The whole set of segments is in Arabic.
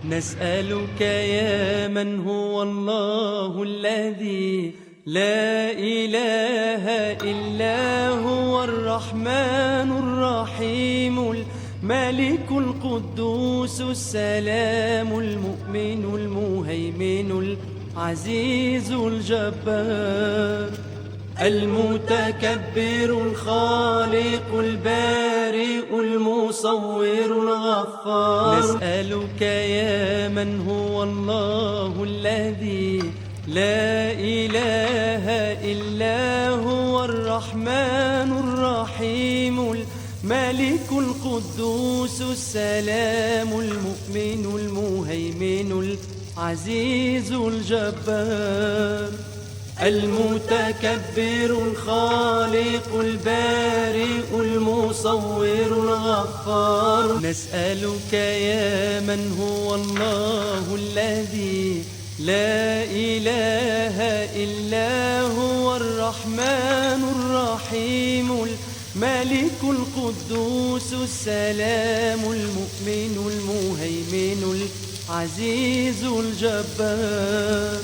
نسألك يا من هو الله الذي لا إله إلا هو الرحمن الرحيم الملك القدوس السلام المؤمن المهيمن العزيز الجبار المتكبر الخالق البارئ المصور الغفار. نسألك يا من هو الله الذي لا إله إلا هو الرحمن الرحيم الملك القدوس السلام المؤمن المهيمن العزيز الجبار المتكبر الخالق البارئ المصور الغفار. نسألك يا من هو الله الذي لا إله إلا هو الرحمن الرحيم الملك القدوس السلام المؤمن المهيمن العزيز الجبار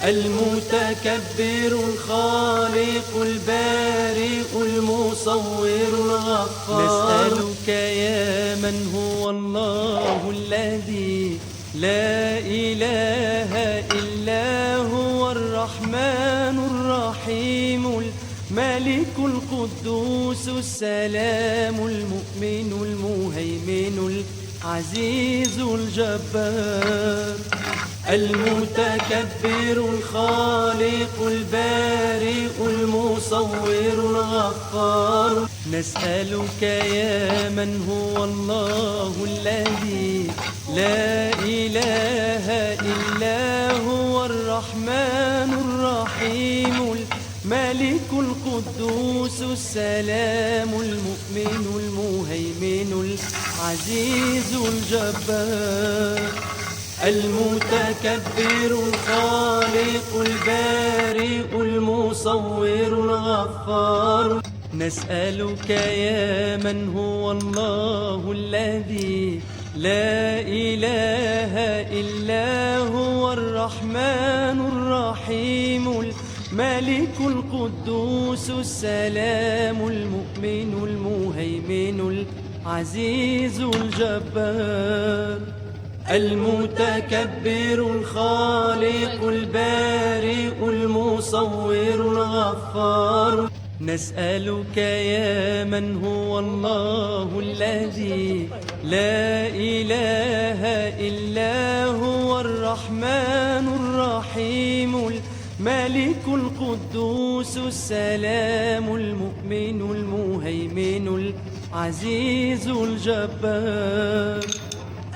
المتكبر الخالق البارئ المصور الغفار. نسألك يا من هو الله الذي لا إله إلا هو الرحمن الرحيم الملك القدوس السلام المؤمن المهيمن العزيز الجبار المتكبر الخالق البارئ المصور الغفار. نسألك يا من هو الله الذي لا إله إلا هو الرحمن الرحيم الملك القدوس السلام المؤمن المهيمن العزيز الجبار المتكبر الخالق البارئ المصور الغفار. نسألك يا من هو الله الذي لا إله إلا هو الرحمن الرحيم الملك القدوس السلام المؤمن المهيمن العزيز الجبار المتكبر الخالق البارئ المصور الغفار. نسألك يا من هو الله الذي لا إله إلا هو الرحمن الرحيم الملك القدوس السلام المؤمن المهيمن العزيز الجبار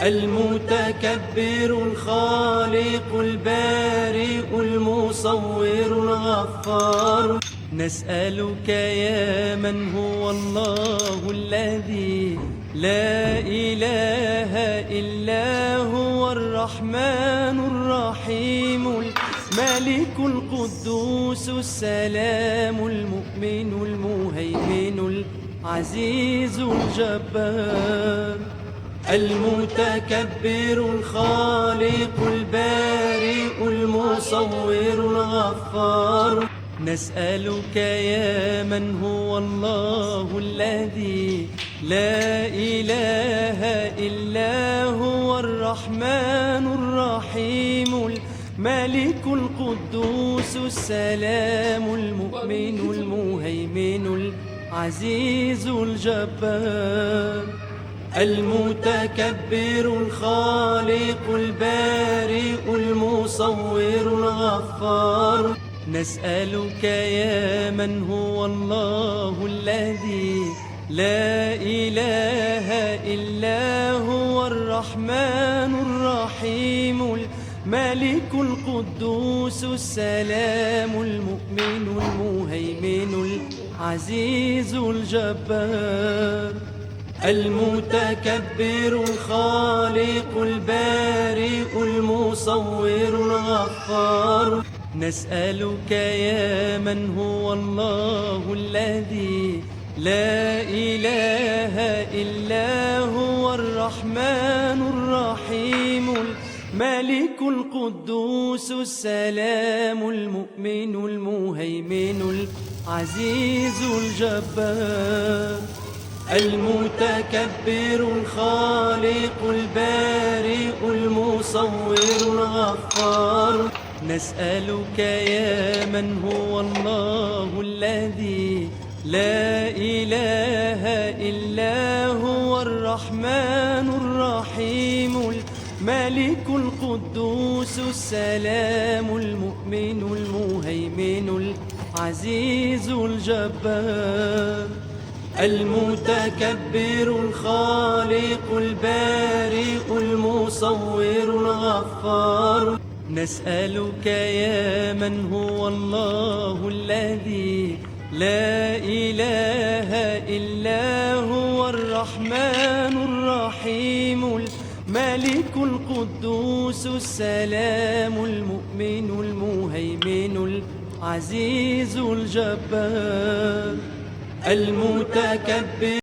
المتكبر الخالق البارئ المصور الغفار. نسألك يا من هو الله الذي لا إله إلا هو الرحمن الرحيم الملك القدوس السلام المؤمن المهيمن العزيز الجبار المتكبر الخالق البارئ المصور الغفار. نسألك يا من هو الله الذي لا إله إلا هو الرحمن الرحيم الملك القدوس السلام المؤمن المهيمن العزيز الجبار المتكبر الخالق البارئ المصور الغفار. نسألك يا من هو الله الذي لا إله إلا هو الرحمن الرحيم الملك القدوس السلام المؤمن المهيمن العزيز الجبار المتكبر الخالق البارئ المصور الغفار. نسألك يا من هو الله الذي لا إله إلا هو الرحمن الرحيم ملك القدوس السلام المؤمن المهيمن العزيز الجبار المتكبر الخالق البارئ المصور الغفار نسألك يا من هو الله الذي لا إله إلا هو الرحمن الرحيم الملك القدوس السلام المؤمن المهيمن العزيز الجبار المتكبر الخالق البارئ المصور الغفار نسألك يا من هو الله الذي لا إله إلا هو الرحمن الرحيم الملك القدوس السلام المؤمن المهيمن العزيز الجبار المتكبر